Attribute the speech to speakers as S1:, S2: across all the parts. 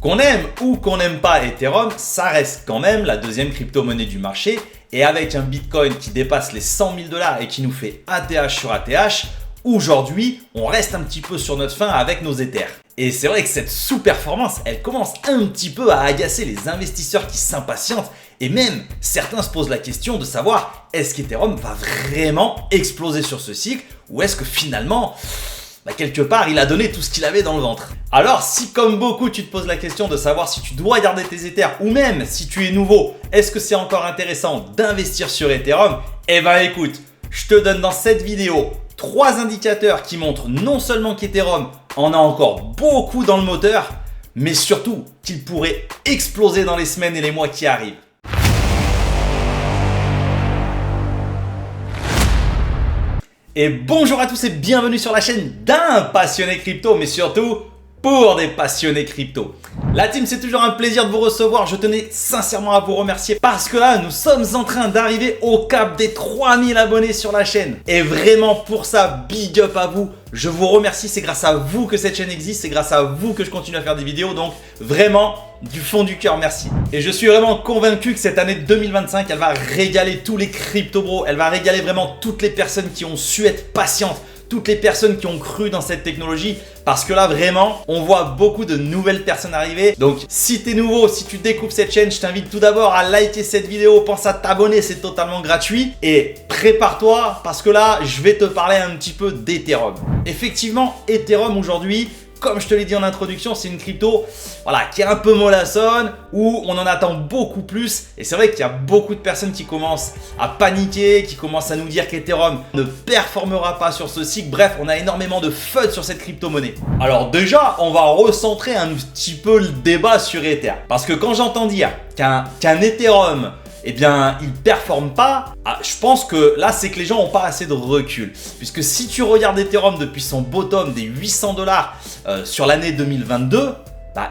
S1: Qu'on aime ou qu'on n'aime pas Ethereum, ça reste quand même la deuxième crypto-monnaie du marché. Et avec un Bitcoin qui dépasse les 100 000 $ et qui nous fait ATH sur ATH, aujourd'hui, on reste un petit peu sur notre faim avec nos Ethers. Et c'est vrai que cette sous-performance, elle commence un petit peu à agacer les investisseurs qui s'impatientent. Et même, certains se posent la question de savoir, est-ce qu'Ethereum va vraiment exploser sur ce cycle? Ou est-ce que finalement, quelque part, il a donné tout ce qu'il avait dans le ventre? Alors, si comme beaucoup, tu te poses la question de savoir si tu dois garder tes Ethers ou même si tu es nouveau, est-ce que c'est encore intéressant d'investir sur Ethereum? Eh ben écoute, je te donne dans cette vidéo 3 indicateurs qui montrent non seulement qu'Ethereum en a encore beaucoup dans le moteur, mais surtout qu'il pourrait exploser dans les semaines et les mois qui arrivent. Et bonjour à tous et bienvenue sur la chaîne d'un passionné crypto, mais surtout pour des passionnés crypto. La team, c'est toujours un plaisir de vous recevoir. Je tenais sincèrement à vous remercier parce que là, nous sommes en train d'arriver au cap des 3000 abonnés sur la chaîne. Et vraiment pour ça, big up à vous. Je vous remercie, c'est grâce à vous que cette chaîne existe, c'est grâce à vous que je continue à faire des vidéos. Donc vraiment, du fond du cœur, merci. Et je suis vraiment convaincu que cette année 2025, elle va régaler tous les crypto bros. Elle va régaler vraiment toutes les personnes qui ont su être patientes. Toutes les personnes qui ont cru dans cette technologie, parce que là vraiment on voit beaucoup de nouvelles personnes arriver. Donc si tu es nouveau, si tu découvres cette chaîne, je t'invite tout d'abord à liker cette vidéo, pense à t'abonner, c'est totalement gratuit. Et prépare-toi parce que là je vais te parler un petit peu d'Ethereum. Effectivement, Ethereum aujourd'hui, comme je te l'ai dit en introduction, c'est une crypto qui est un peu mollassonne, où on en attend beaucoup plus. Et c'est vrai qu'il y a beaucoup de personnes qui commencent à paniquer, qui commencent à nous dire qu'Ethereum ne performera pas sur ce cycle. Bref, on a énormément de FUD sur cette crypto-monnaie. Alors déjà, on va recentrer un petit peu le débat sur Ether. Parce que quand j'entends dire qu'un Ethereum, il performe pas, je pense que là c'est que les gens n'ont pas assez de recul. Puisque si tu regardes Ethereum depuis son bottom des 800 $ sur l'année 2022,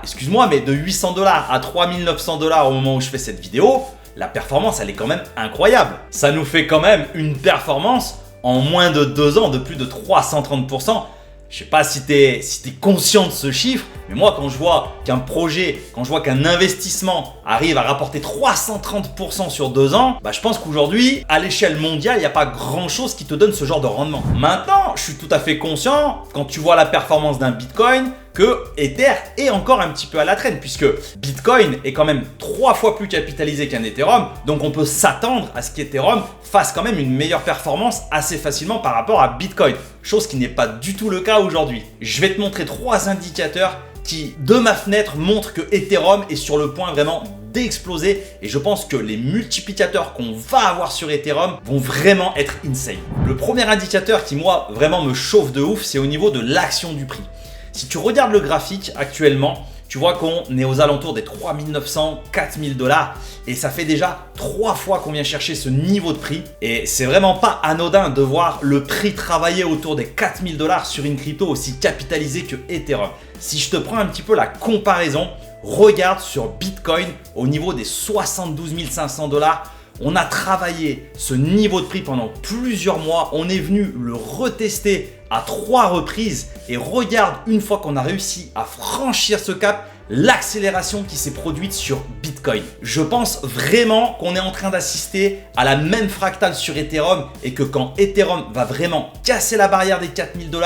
S1: excuse-moi, mais de 800 $ à 3900 $ au moment où je fais cette vidéo, la performance elle est quand même incroyable. Ça nous fait quand même une performance en moins de 2 ans de plus de 330%. Je sais pas si tu es conscient de ce chiffre, mais moi quand je vois qu'un projet, quand je vois qu'un investissement arrive à rapporter 330% sur 2 ans, je pense qu'aujourd'hui, à l'échelle mondiale, il n'y a pas grand chose qui te donne ce genre de rendement. Maintenant, je suis tout à fait conscient, quand tu vois la performance d'un Bitcoin, que Ether est encore un petit peu à la traîne, puisque Bitcoin est quand même 3 fois plus capitalisé qu'un Ethereum, donc on peut s'attendre à ce qu'Ethereum fasse quand même une meilleure performance assez facilement par rapport à Bitcoin, chose qui n'est pas du tout le cas aujourd'hui. Je vais te montrer 3 indicateurs qui, de ma fenêtre, montrent que Ethereum est sur le point vraiment d'exploser, et je pense que les multiplicateurs qu'on va avoir sur Ethereum vont vraiment être insane. Le premier indicateur qui moi vraiment me chauffe de ouf, c'est au niveau de l'action du prix. Si tu regardes le graphique actuellement, tu vois qu'on est aux alentours des 3900, 4000 $, et ça fait déjà 3 fois qu'on vient chercher ce niveau de prix. Et c'est vraiment pas anodin de voir le prix travailler autour des 4000 $ sur une crypto aussi capitalisée que Ethereum. Si je te prends un petit peu la comparaison, regarde sur Bitcoin au niveau des 72 500 $. On a travaillé ce niveau de prix pendant plusieurs mois. On est venu le retester à 3 reprises. Et regarde, une fois qu'on a réussi à franchir ce cap, l'accélération qui s'est produite sur Bitcoin. Je pense vraiment qu'on est en train d'assister à la même fractale sur Ethereum et que quand Ethereum va vraiment casser la barrière des 4000 $,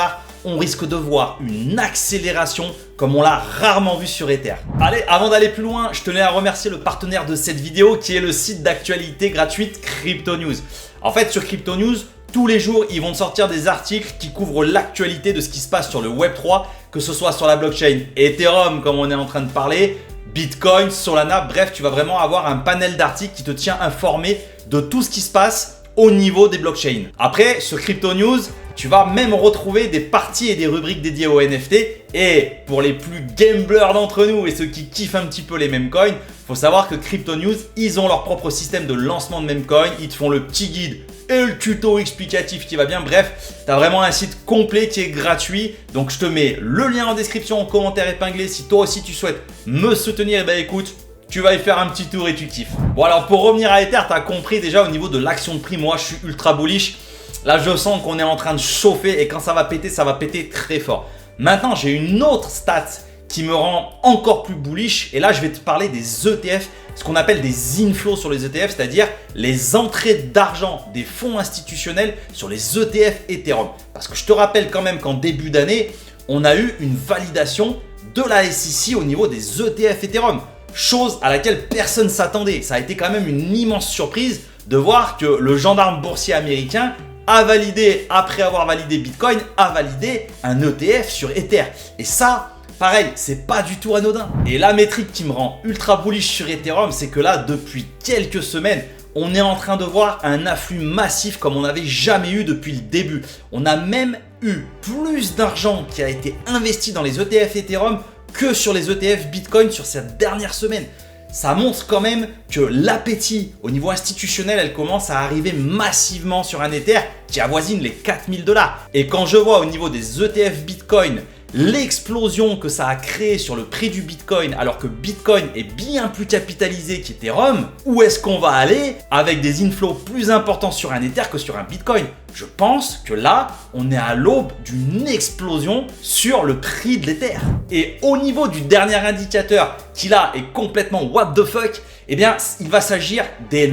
S1: on risque de voir une accélération comme on l'a rarement vu sur Ether. Allez, avant d'aller plus loin, je tenais à remercier le partenaire de cette vidéo qui est le site d'actualité gratuite Crypto News. En fait, sur Crypto News, tous les jours, ils vont te sortir des articles qui couvrent l'actualité de ce qui se passe sur le Web3, que ce soit sur la blockchain Ethereum comme on est en train de parler, Bitcoin, Solana, bref, tu vas vraiment avoir un panel d'articles qui te tient informé de tout ce qui se passe au niveau des blockchains. Après, sur Crypto News, tu vas même retrouver des parties et des rubriques dédiées aux NFT. Et pour les plus gamblers d'entre nous et ceux qui kiffent un petit peu les meme coins, il faut savoir que Crypto News, ils ont leur propre système de lancement de meme coins. Ils te font le petit guide et le tuto explicatif qui va bien. Bref, tu as vraiment un site complet qui est gratuit. Donc je te mets le lien en description, en commentaire épinglé. Si toi aussi tu souhaites me soutenir, écoute, tu vas y faire un petit tour et tu kiffes. Bon alors pour revenir à Ether, tu as compris déjà au niveau de l'action de prix, moi je suis ultra bullish. Là je sens qu'on est en train de chauffer et quand ça va péter très fort. Maintenant j'ai une autre stat qui me rend encore plus bullish. Et là, je vais te parler des ETF, ce qu'on appelle des inflows sur les ETF, c'est-à-dire les entrées d'argent des fonds institutionnels sur les ETF Ethereum. Parce que je te rappelle quand même qu'en début d'année, on a eu une validation de la SEC au niveau des ETF Ethereum. Chose à laquelle personne ne s'attendait. Ça a été quand même une immense surprise de voir que le gendarme boursier américain a validé, après avoir validé Bitcoin, a validé un ETF sur Ether. Et ça, pareil, c'est pas du tout anodin. Et la métrique qui me rend ultra bullish sur Ethereum, c'est que là, depuis quelques semaines, on est en train de voir un afflux massif comme on n'avait jamais eu depuis le début. On a même eu plus d'argent qui a été investi dans les ETF Ethereum que sur les ETF Bitcoin sur cette dernière semaine. Ça montre quand même que l'appétit au niveau institutionnel, elle commence à arriver massivement sur un Ether qui avoisine les 4000 $. Et quand je vois au niveau des ETF Bitcoin, l'explosion que ça a créé sur le prix du Bitcoin alors que Bitcoin est bien plus capitalisé qu'Ethereum, où est-ce qu'on va aller avec des inflows plus importants sur un Ether que sur un Bitcoin? Je pense que là, on est à l'aube d'une explosion sur le prix de l'Ether. Et au niveau du dernier indicateur qui là est complètement what the fuck, eh bien il va s'agir des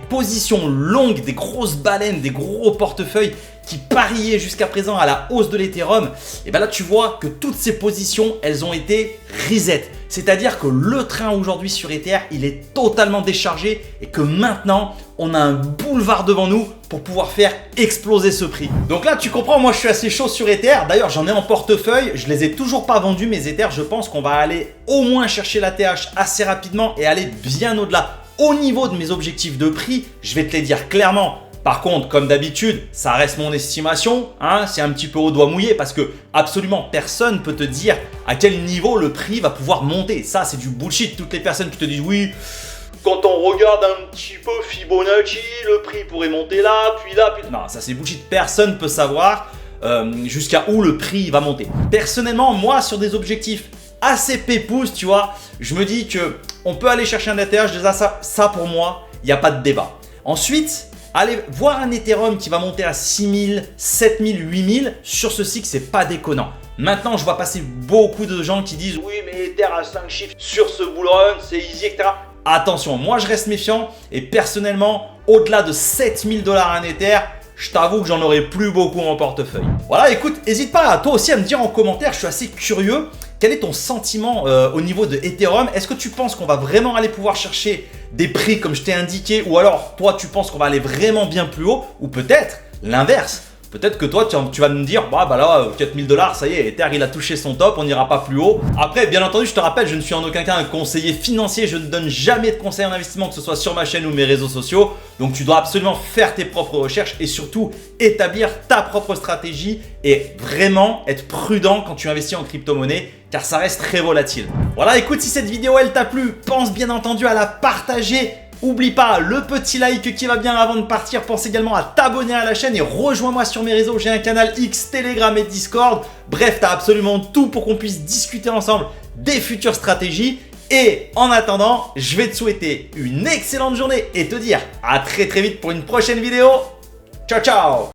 S1: positions longues, des grosses baleines, des gros portefeuilles qui pariaient jusqu'à présent à la hausse de l'Ethereum. Et bien là tu vois que toutes ces positions, elles ont été reset. C'est-à-dire que le train aujourd'hui sur Ether, il est totalement déchargé et que maintenant, on a un boulevard devant nous pour pouvoir faire exploser ce prix. Donc là, tu comprends, moi je suis assez chaud sur Ether. D'ailleurs, j'en ai en portefeuille. Je les ai toujours pas vendus, mes Ethers. Je pense qu'on va aller au moins chercher la TH assez rapidement et aller bien au-delà. Au niveau de mes objectifs de prix, je vais te les dire clairement. Par contre, comme d'habitude, ça reste mon estimation, hein, c'est un petit peu au doigt mouillé parce que absolument personne ne peut te dire à quel niveau le prix va pouvoir monter. Ça, c'est du bullshit. Toutes les personnes qui te disent oui, quand on regarde un petit peu Fibonacci, le prix pourrait monter là, puis là, puis... Non, ça c'est bullshit. Personne ne peut savoir jusqu'à où le prix va monter. Personnellement, moi, sur des objectifs assez pépouses, tu vois, je me dis que on peut aller chercher un ETH, déjà ça pour moi, il n'y a pas de débat. Ensuite, allez voir un Ethereum qui va monter à 6000, 7000, 8000 sur ce cycle, c'est pas déconnant. Maintenant, je vois passer beaucoup de gens qui disent oui, mais Ether à 5 chiffres sur ce bull run, c'est easy, etc. Attention, moi je reste méfiant et personnellement, au-delà de 7000 $ un Ether, je t'avoue que j'en aurai plus beaucoup en portefeuille. Voilà, écoute, n'hésite pas toi aussi à me dire en commentaire, je suis assez curieux. Quel est ton sentiment au niveau de Ethereum? Est-ce que tu penses qu'on va vraiment aller pouvoir chercher des prix comme je t'ai indiqué, ou alors toi tu penses qu'on va aller vraiment bien plus haut, ou peut-être l'inverse? Peut-être que toi tu vas me dire bah là 4000 $, ça y est, Ether il a touché son top, on n'ira pas plus haut. Après bien entendu je te rappelle, je ne suis en aucun cas un conseiller financier, je ne donne jamais de conseils en investissement que ce soit sur ma chaîne ou mes réseaux sociaux. Donc tu dois absolument faire tes propres recherches et surtout établir ta propre stratégie et vraiment être prudent quand tu investis en crypto-monnaie car ça reste très volatile. Voilà, écoute, si cette vidéo elle t'a plu, pense bien entendu à la partager. Oublie pas le petit like qui va bien avant de partir. Pense également à t'abonner à la chaîne et rejoins-moi sur mes réseaux. J'ai un canal X, Telegram et Discord. Bref, t'as absolument tout pour qu'on puisse discuter ensemble des futures stratégies. Et en attendant, je vais te souhaiter une excellente journée et te dire à très vite pour une prochaine vidéo. Ciao, ciao!